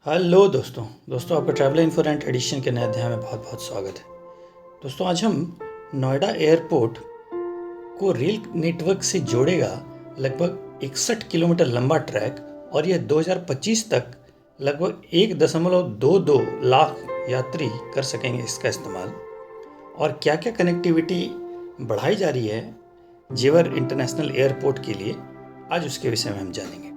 Hello दोस्तों आपका travel info and addition के नए अध्याय में बहुत बहुत स्वागत है। दोस्तों आज हम नोएडा एयरपोर्ट को रेल नेटवर्क से जोड़ेगा लगभग 61 किलोमीटर लंबा ट्रैक और यह 2025 तक लगभग 1.22 लाख यात्री कर सकेंगे इसका इस्तेमाल। और क्या क्या कनेक्टिविटी बढ़ाई जा रही है जेवर इंटरनेशनल एयरपोर्ट के लिए, आज उसके विषय में हम जानेंगे।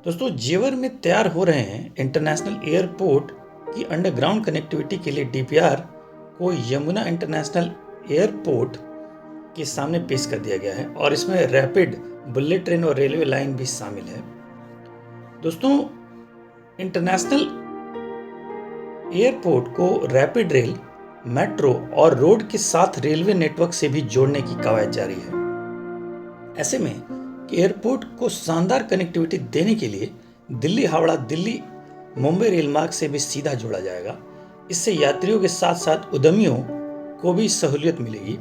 दोस्तों जेवर में तैयार हो रहे हैं इंटरनेशनल एयरपोर्ट की अंडरग्राउंड कनेक्टिविटी के लिए डीपीआर को यमुना इंटरनेशनल एयरपोर्ट के सामने पेश कर दिया गया है और इसमें रैपिड बुलेट ट्रेन और रेलवे लाइन भी शामिल है। दोस्तों इंटरनेशनल एयरपोर्ट को रैपिड रेल, मेट्रो और रोड के साथ रेलवे नेटवर्क से भी जोड़ने की कवायद जारी है। ऐसे में एयरपोर्ट को शानदार कनेक्टिविटी देने के लिए दिल्ली हावड़ा दिल्ली मुंबई रेल मार्ग से भी सीधा जोड़ा जाएगा। इससे यात्रियों के साथ साथ उद्यमियों को भी सहूलियत मिलेगी।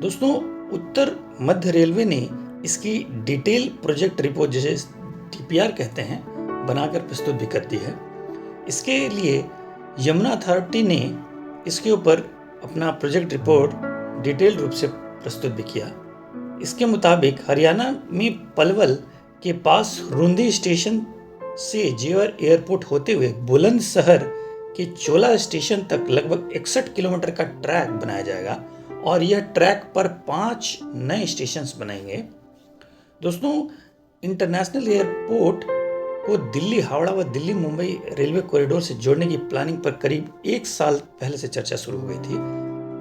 दोस्तों उत्तर मध्य रेलवे ने इसकी डिटेल प्रोजेक्ट रिपोर्ट, जिसे डीपीआर कहते हैं, बनाकर प्रस्तुत भी कर दी है। इसके लिए यमुना अथॉरिटी ने इसके ऊपर अपना प्रोजेक्ट रिपोर्ट डिटेल रूप से प्रस्तुत भी किया। इसके मुताबिक हरियाणा में पलवल के पास रूंदी स्टेशन से जेवर एयरपोर्ट होते हुए बुलंदशहर के चोला स्टेशन तक लगभग 61 किलोमीटर का ट्रैक बनाया जाएगा और यह ट्रैक पर 5 नए स्टेशन बनेंगे। दोस्तों इंटरनेशनल एयरपोर्ट को दिल्ली हावड़ा व दिल्ली मुंबई रेलवे कॉरिडोर से जोड़ने की प्लानिंग पर करीब 1 साल पहले से चर्चा शुरू हो गई थी।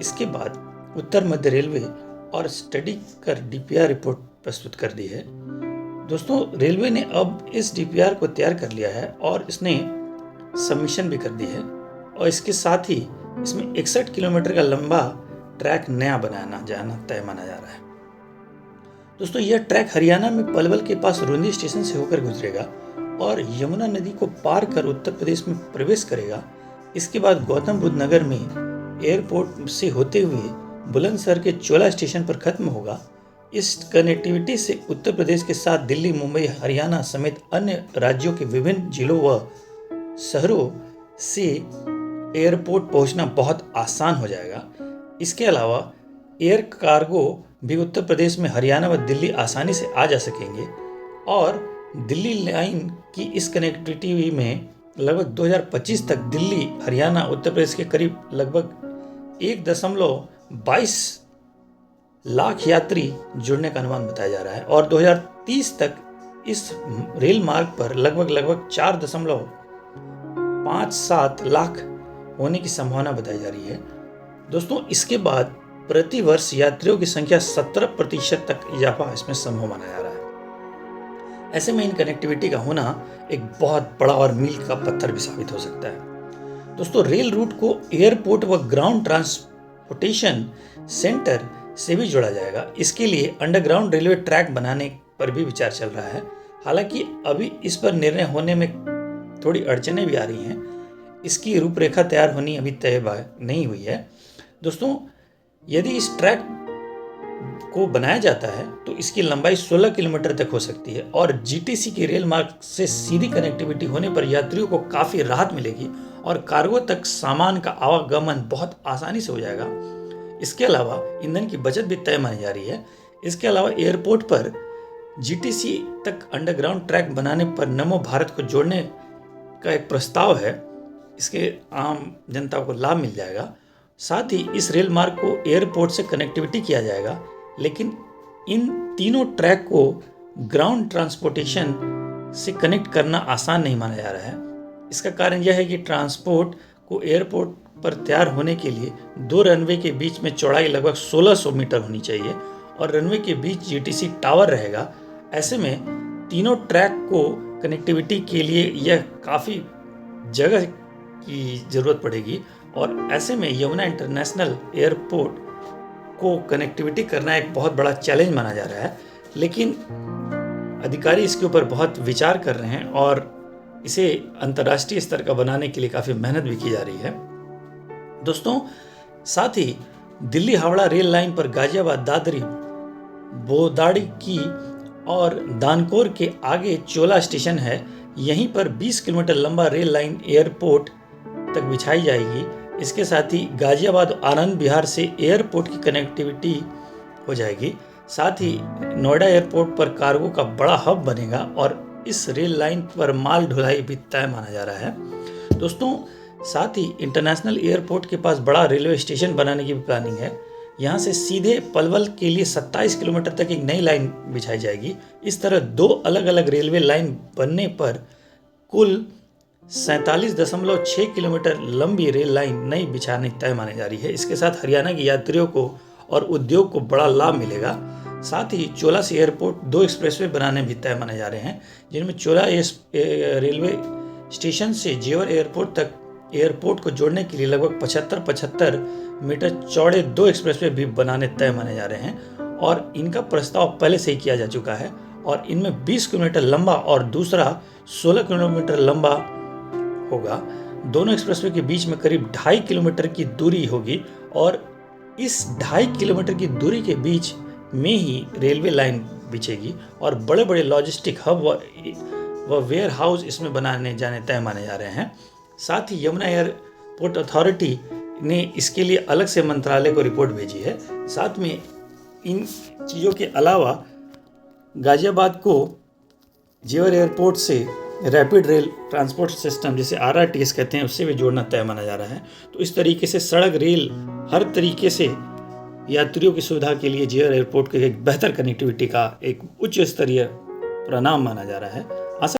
इसके बाद उत्तर मध्य रेलवे और स्टडी कर डीपीआर रिपोर्ट प्रस्तुत कर दी है। दोस्तों रेलवे ने अब इस डीपीआर को तैयार कर लिया है और इसने सबमिशन भी कर दी है और इसके साथ ही इसमें 61 किलोमीटर का लंबा ट्रैक नया बनाना जाना तय माना जा रहा है। दोस्तों यह ट्रैक हरियाणा में पलवल के पास रूंदी स्टेशन से होकर गुजरेगा और यमुना नदी को पार कर उत्तर प्रदेश में प्रवेश करेगा। इसके बाद गौतम बुद्ध नगर में एयरपोर्ट से होते हुए बुलंदशहर के चोला स्टेशन पर खत्म होगा। इस कनेक्टिविटी से उत्तर प्रदेश के साथ दिल्ली, मुंबई, हरियाणा समेत अन्य राज्यों के विभिन्न जिलों व शहरों से एयरपोर्ट पहुंचना बहुत आसान हो जाएगा। इसके अलावा एयर कार्गो भी उत्तर प्रदेश में हरियाणा व दिल्ली आसानी से आ जा सकेंगे और दिल्ली लाइन की इस कनेक्टिविटी में लगभग 2025 तक दिल्ली, हरियाणा, उत्तर प्रदेश के करीब लगभग 1.22 लाख यात्री जुड़ने का अनुमान बताया जा रहा है और 2030 तक इस रेल मार्ग पर लगभग 4.57 लाख होने की संभावना बताई जा रही है। दोस्तों इसके बाद प्रति वर्ष यात्रियों की संख्या 17% तक इजाफा इसमें संभव माना जा रहा है। ऐसे में इन कनेक्टिविटी का होना एक बहुत बड़ा और मील का पत्थर भी साबित हो सकता है। दोस्तों रेल रूट को एयरपोर्ट व ग्राउंड ट्रांसपोर्टेशन सेंटर से भी जोड़ा जाएगा। इसके लिए अंडरग्राउंड रेलवे ट्रैक बनाने पर भी विचार चल रहा है। हालांकि अभी इस पर निर्णय होने में थोड़ी अड़चनें भी आ रही हैं। इसकी रूपरेखा तैयार होनी अभी तय नहीं हुई है। दोस्तों यदि इस ट्रैक को बनाया जाता है तो इसकी लंबाई 16 किलोमीटर तक हो सकती है और जीटीसी के रेल मार्ग से सीधी कनेक्टिविटी होने पर यात्रियों को काफ़ी राहत मिलेगी और कार्गो तक सामान का आवागमन बहुत आसानी से हो जाएगा। इसके अलावा ईंधन की बचत भी तय मानी जा रही है। इसके अलावा एयरपोर्ट पर जीटीसी तक अंडरग्राउंड ट्रैक बनाने पर नमो भारत को जोड़ने का एक प्रस्ताव है। इसके आम जनता को लाभ मिल जाएगा। साथ ही इस रेल मार्ग को एयरपोर्ट से कनेक्टिविटी किया जाएगा, लेकिन इन तीनों ट्रैक को ग्राउंड ट्रांसपोर्टेशन से कनेक्ट करना आसान नहीं माना जा रहा है। इसका कारण यह है कि ट्रांसपोर्ट को एयरपोर्ट पर तैयार होने के लिए 2 रनवे के बीच में चौड़ाई लगभग 1600 मीटर होनी चाहिए और रनवे के बीच जीटीसी टावर रहेगा। ऐसे में तीनों ट्रैक को कनेक्टिविटी के लिए यह काफ़ी जगह की ज़रूरत पड़ेगी और ऐसे में यमुना इंटरनेशनल एयरपोर्ट को कनेक्टिविटी करना एक बहुत बड़ा चैलेंज माना जा रहा है। लेकिन अधिकारी इसके ऊपर बहुत विचार कर रहे हैं और इसे अंतर्राष्ट्रीय स्तर का बनाने के लिए काफ़ी मेहनत भी की जा रही है। दोस्तों साथ ही दिल्ली हावड़ा रेल लाइन पर गाजियाबाद, दादरी, बोदाड़ी की और दानकोर के आगे चोला स्टेशन है। यहीं पर 20 किलोमीटर लंबा रेल लाइन एयरपोर्ट तक बिछाई जाएगी। इसके साथ ही गाजियाबाद आनंद विहार से एयरपोर्ट की कनेक्टिविटी हो जाएगी। साथ ही नोएडा एयरपोर्ट पर कार्गो का बड़ा हब बनेगा और इस रेल लाइन पर माल ढुलाई भी तय माना जा रहा है। दोस्तों, साथ ही इंटरनेशनल एयरपोर्ट के पास बड़ा रेलवे स्टेशन बनाने की भी प्लानिंग है। यहाँ से सीधे पलवल के लिए 27 किलोमीटर तक एक नई लाइन बिछाई जाएगी। इस तरह 2 अलग अलग रेलवे लाइन बनने पर कुल 47.6 किलोमीटर लंबी रेल लाइन नई बिछाने तय मानी जा रही है। इसके साथ हरियाणा के यात्रियों को और उद्योग को बड़ा लाभ मिलेगा। साथ ही चोला से एयरपोर्ट 2 एक्सप्रेसवे बनाने भी तय माने जा रहे हैं, जिनमें चोला रेलवे स्टेशन से जेवर एयरपोर्ट तक एयरपोर्ट को जोड़ने के लिए लगभग 75 मीटर चौड़े 2 एक्सप्रेसवे भी बनाने तय माने जा रहे हैं और इनका प्रस्ताव पहले से ही किया जा चुका है और इनमें 20 किलोमीटर लंबा और दूसरा 16 किलोमीटर लंबा होगा। दोनों एक्सप्रेसवे के बीच में करीब 2.5 किलोमीटर की दूरी होगी और इस 2.5 किलोमीटर की दूरी के बीच में ही रेलवे लाइन बिछेगी और बड़े बड़े लॉजिस्टिक हब व वेयर हाउस इसमें बनाने जाने तय माने जा रहे हैं। साथ ही यमुना एयरपोर्ट अथॉरिटी ने इसके लिए अलग से मंत्रालय को रिपोर्ट भेजी है। साथ में इन चीज़ों के अलावा गाजियाबाद को जेवर एयरपोर्ट से रैपिड रेल ट्रांसपोर्ट सिस्टम जिसे RRTS कहते हैं उससे भी जोड़ना तय माना जा रहा है। तो इस तरीके से सड़क रेल हर तरीके से यात्रियों की सुविधा के लिए जेवर एयरपोर्ट के एक बेहतर कनेक्टिविटी का एक उच्च स्तरीय परिणाम माना जा रहा है।